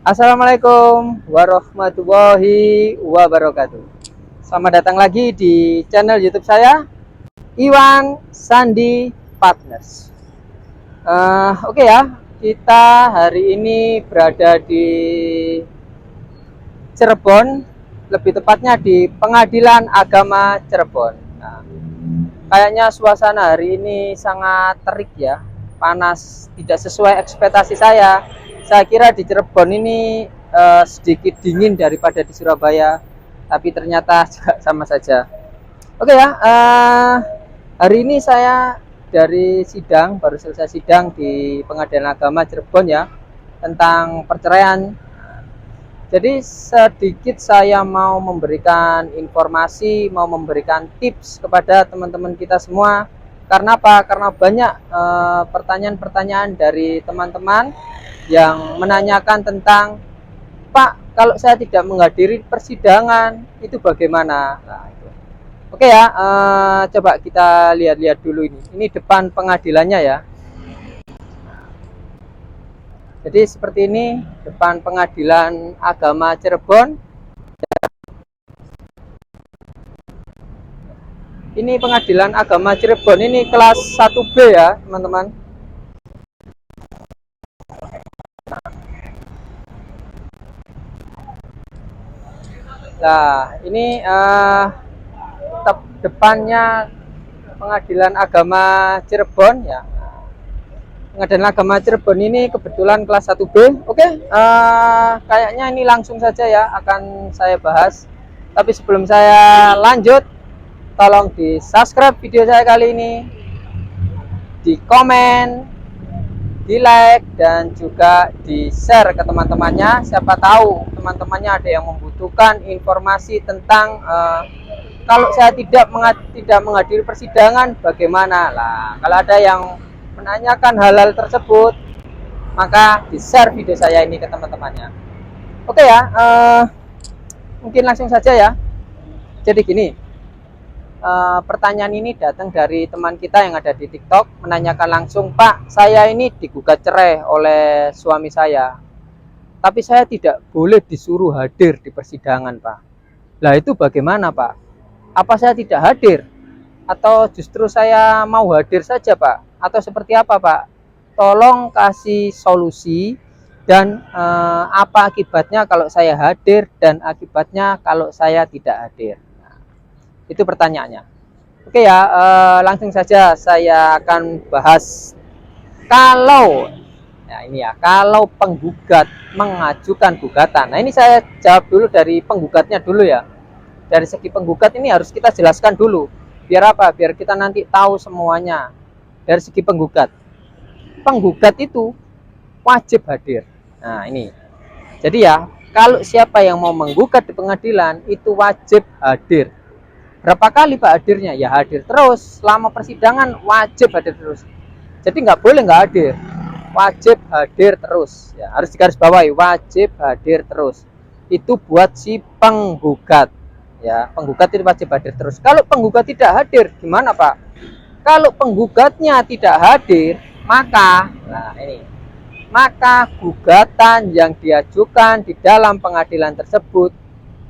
Assalamualaikum warahmatullahi wabarakatuh. Selamat datang lagi di channel YouTube saya, Iwan Sandi Partners. Oke ya, kita hari ini berada di Cirebon, lebih tepatnya di Pengadilan Agama Cirebon. Nah, kayaknya suasana hari ini sangat terik ya, panas, tidak sesuai ekspektasi saya. Saya kira di Cirebon ini sedikit dingin daripada di Surabaya, tapi ternyata sama saja. Oke ya, hari ini saya dari sidang, baru selesai sidang di Pengadilan Agama Cirebon ya, tentang perceraian. Jadi sedikit saya mau memberikan informasi, mau memberikan tips kepada teman-teman kita semua. Karena apa? Karena banyak pertanyaan-pertanyaan dari teman-teman yang menanyakan tentang, Pak, kalau saya tidak menghadiri persidangan itu bagaimana? Nah, itu. Oke ya, coba kita lihat-lihat dulu ini. Ini depan pengadilannya ya. Jadi seperti ini depan Pengadilan Agama Cirebon. Ini Pengadilan Agama Cirebon, ini kelas 1B ya teman-teman. Nah, ini depannya Pengadilan Agama Cirebon ya. Pengadilan Agama Cirebon ini kebetulan kelas 1B. Oke, kayaknya ini langsung saja ya akan saya bahas. Tapi sebelum saya lanjut, tolong di subscribe video saya kali ini, di komen, di like, dan juga di share ke teman-temannya. Siapa tahu teman-temannya ada yang membutuhkan informasi tentang kalau saya tidak menghadiri persidangan bagaimana lah. Kalau ada yang menanyakan hal-hal tersebut, maka di share video saya ini ke teman-temannya. Oke ya, mungkin langsung saja ya. Jadi gini, pertanyaan ini datang dari teman kita yang ada di TikTok, menanyakan langsung, Pak, saya ini digugat cerai oleh suami saya, tapi saya tidak boleh disuruh hadir di persidangan, Pak. Lah itu bagaimana, Pak? Apa saya tidak hadir? Atau justru saya mau hadir saja, Pak? Atau seperti apa, Pak? Tolong kasih solusi dan apa akibatnya kalau saya hadir dan akibatnya kalau saya tidak hadir. Itu pertanyaannya. Oke ya, langsung saja saya akan bahas. Kalau ini ya, kalau penggugat mengajukan gugatan. Nah, ini saya jawab dulu dari penggugatnya dulu ya. Dari segi penggugat ini harus kita jelaskan dulu. Biar apa? Biar kita nanti tahu semuanya. Dari segi penggugat. Penggugat itu wajib hadir. Nah, ini. Jadi ya, kalau siapa yang mau menggugat di pengadilan itu wajib hadir. Berapa kali Pak hadirnya? Ya hadir terus. Selama persidangan wajib hadir terus. Jadi nggak boleh nggak hadir. Wajib hadir terus. Ya, harus digarisbawahi, wajib hadir terus. Itu buat si penggugat. Ya, penggugat itu wajib hadir terus. Kalau penggugat tidak hadir, gimana Pak? Kalau penggugatnya tidak hadir, maka gugatan yang diajukan di dalam pengadilan tersebut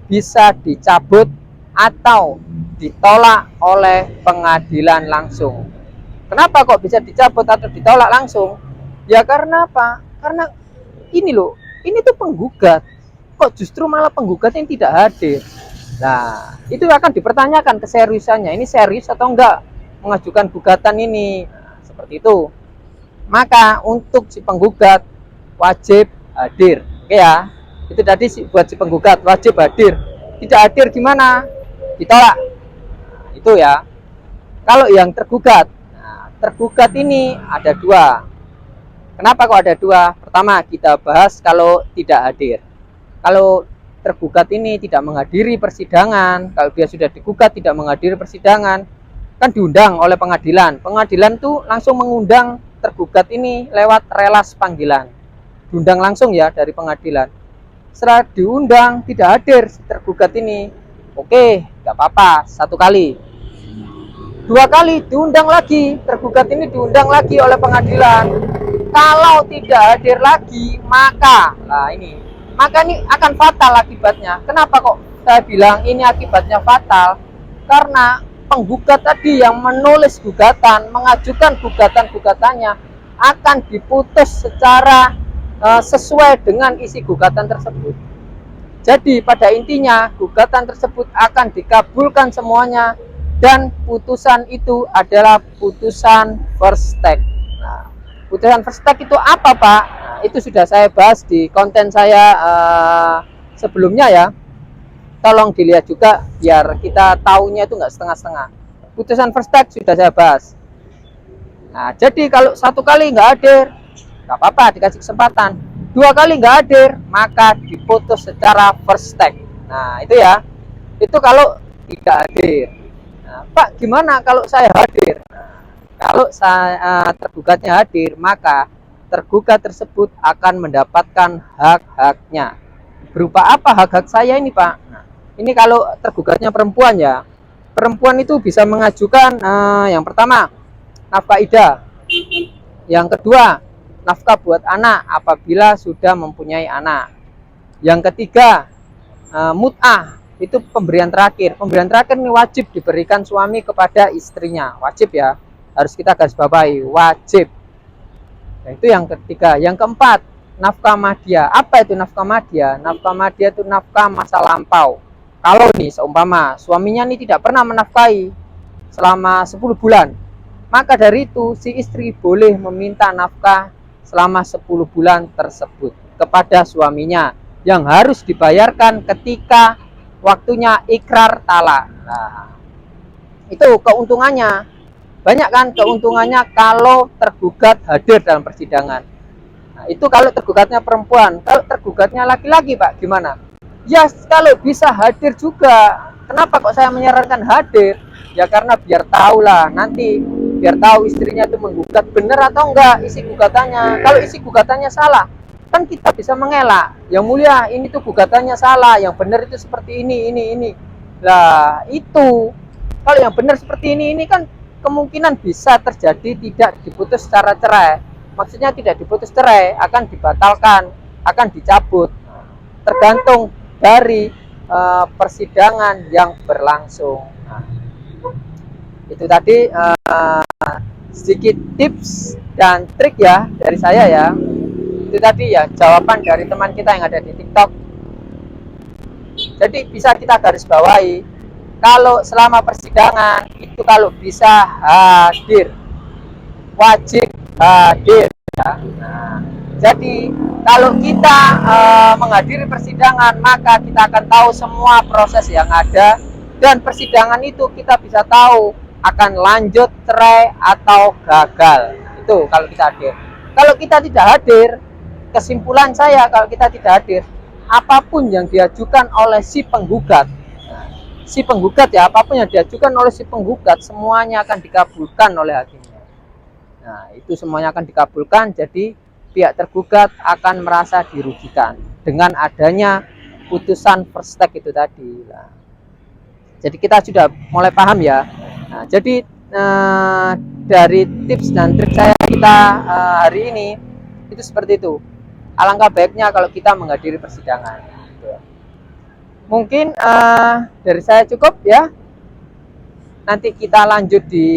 bisa dicabut atau ditolak oleh pengadilan langsung. Kenapa kok bisa dicabut atau ditolak langsung? Ya karena apa? Karena ini loh, ini tuh penggugat. Kok justru malah penggugat yang tidak hadir? Nah, itu akan dipertanyakan keseriusannya. Ini serius atau enggak mengajukan gugatan ini? Nah, seperti itu. Maka untuk si penggugat wajib hadir. Oke ya. Itu tadi buat si penggugat wajib hadir. Tidak hadir gimana? Ditolak. Nah, itu ya. Kalau yang tergugat, nah, tergugat ini ada dua. Kenapa kok ada dua? Pertama, kita bahas kalau tidak hadir. Kalau tergugat ini tidak menghadiri persidangan, kalau dia sudah digugat tidak menghadiri persidangan, kan diundang oleh pengadilan. Pengadilan tuh langsung mengundang tergugat ini lewat relas panggilan. Diundang langsung ya dari pengadilan. Setelah diundang tidak hadir tergugat ini, oke, nggak apa-apa, 1 kali. 2 kali diundang lagi, tergugat ini diundang lagi oleh pengadilan. Kalau tidak hadir lagi, maka ini akan fatal akibatnya. Kenapa kok saya bilang ini akibatnya fatal? Karena penggugat tadi yang menulis gugatan, mengajukan gugatannya akan diputus secara sesuai dengan isi gugatan tersebut. Jadi pada intinya gugatan tersebut akan dikabulkan semuanya dan putusan itu adalah putusan first take. Nah, putusan first take itu apa, Pak? Nah, itu sudah saya bahas di konten saya sebelumnya ya. Tolong dilihat juga biar kita tahunya itu nggak setengah-setengah. Putusan first take sudah saya bahas. Nah, jadi kalau 1 kali nggak hadir, nggak apa-apa, dikasih kesempatan. 2 kali nggak hadir, maka diputus secara first take. Nah, itu ya. Itu kalau tidak hadir. Nah, Pak, gimana kalau saya hadir? Nah, kalau saya tergugatnya hadir, maka tergugat tersebut akan mendapatkan hak-haknya. Berupa apa hak-hak saya ini, Pak? Nah, ini kalau tergugatnya perempuan ya. Perempuan itu bisa mengajukan yang pertama, nafkah idah. Yang kedua, nafkah buat anak apabila sudah mempunyai anak. Yang ketiga, mut'ah. Itu pemberian terakhir. Pemberian terakhir ini wajib diberikan suami kepada istrinya. Wajib ya. Harus kita garis bawahi, wajib. Nah, itu yang ketiga. Yang keempat, nafkah madya. Apa itu nafkah madya? Nafkah madya itu nafkah masa lampau. Kalau nih seumpama suaminya ini tidak pernah menafkahi selama 10 bulan, maka dari itu si istri boleh meminta nafkah selama 10 bulan tersebut kepada suaminya yang harus dibayarkan ketika waktunya ikrar talak. Nah, itu keuntungannya. Banyak kan keuntungannya kalau tergugat hadir dalam persidangan. Nah, itu kalau tergugatnya perempuan. Kalau tergugatnya laki-laki, Pak, gimana? Ya, kalau bisa hadir juga. Kenapa kok saya menyarankan hadir? Ya karena biar tahu lah nanti, biar tahu istrinya itu menggugat benar atau enggak isi gugatannya. Kalau isi gugatannya salah, kan kita bisa mengelak. Yang mulia, ini tuh gugatannya salah, yang benar itu seperti ini. Lah, itu kalau yang benar seperti ini kan kemungkinan bisa terjadi tidak diputus secara cerai. Maksudnya tidak diputus cerai, akan dibatalkan, akan dicabut. Tergantung dari persidangan yang berlangsung. Nah, itu tadi sedikit tips dan trik ya dari saya ya. Itu tadi ya jawaban dari teman kita yang ada di TikTok. Jadi bisa kita garis bawahi, kalau selama persidangan itu kalau bisa hadir, wajib hadir ya. Nah, jadi kalau kita menghadiri persidangan, maka kita akan tahu semua proses yang ada, dan persidangan itu kita bisa tahu akan lanjut cerai atau gagal. Itu kalau kita hadir. Kalau kita tidak hadir, kesimpulan saya kalau kita tidak hadir, apapun yang diajukan oleh si penggugat, apapun yang diajukan oleh si penggugat, semuanya akan dikabulkan oleh hakimnya. Nah, itu semuanya akan dikabulkan, jadi pihak tergugat akan merasa dirugikan dengan adanya putusan first take itu tadi. Nah, jadi kita sudah mulai paham ya. Nah, jadi dari tips dan trik saya kita hari ini itu seperti itu. Alangkah baiknya kalau kita menghadiri persidangan. Mungkin dari saya cukup ya. Nanti kita lanjut di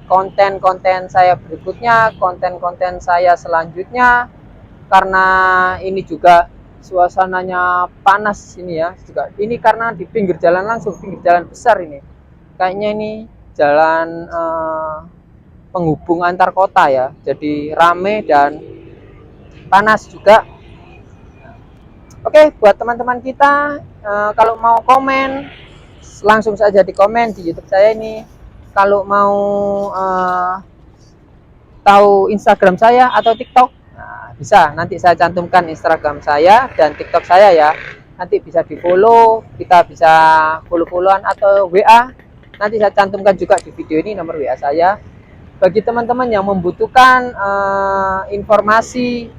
konten-konten saya berikutnya, konten-konten saya selanjutnya. Karena ini juga suasananya panas ini ya. Juga ini karena di pinggir jalan langsung, pinggir jalan besar ini. Kayaknya ini jalan penghubung antar kota ya. Jadi rame dan panas juga. Oke, buat teman-teman kita kalau mau komen langsung saja di komen di YouTube saya ini. Kalau mau tahu Instagram saya atau TikTok, Nah, bisa nanti saya cantumkan Instagram saya dan TikTok saya ya. Nanti bisa di-follow, kita bisa follow-followan atau WA. Nanti saya cantumkan juga di video ini nomor WA saya. Bagi teman-teman yang membutuhkan informasi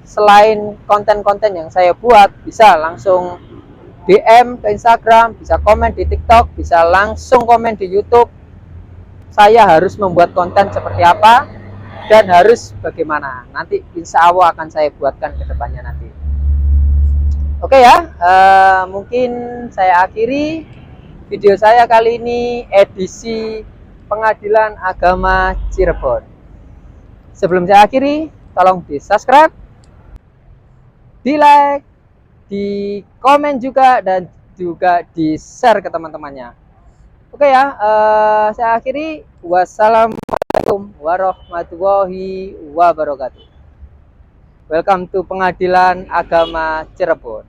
selain konten-konten yang saya buat, bisa langsung DM ke Instagram, bisa komen di TikTok, bisa langsung komen di YouTube. Saya harus membuat konten seperti apa dan harus bagaimana. Nanti insya Allah akan saya buatkan ke depannya nanti. Oke ya, mungkin saya akhiri video saya kali ini edisi Pengadilan Agama Cirebon. Sebelum saya akhiri, tolong di subscribe, di like, di komen juga, dan juga di share ke teman-temannya. Oke ya, saya akhiri. Wassalamualaikum warahmatullahi wabarakatuh. Welcome to Pengadilan Agama Cirebon.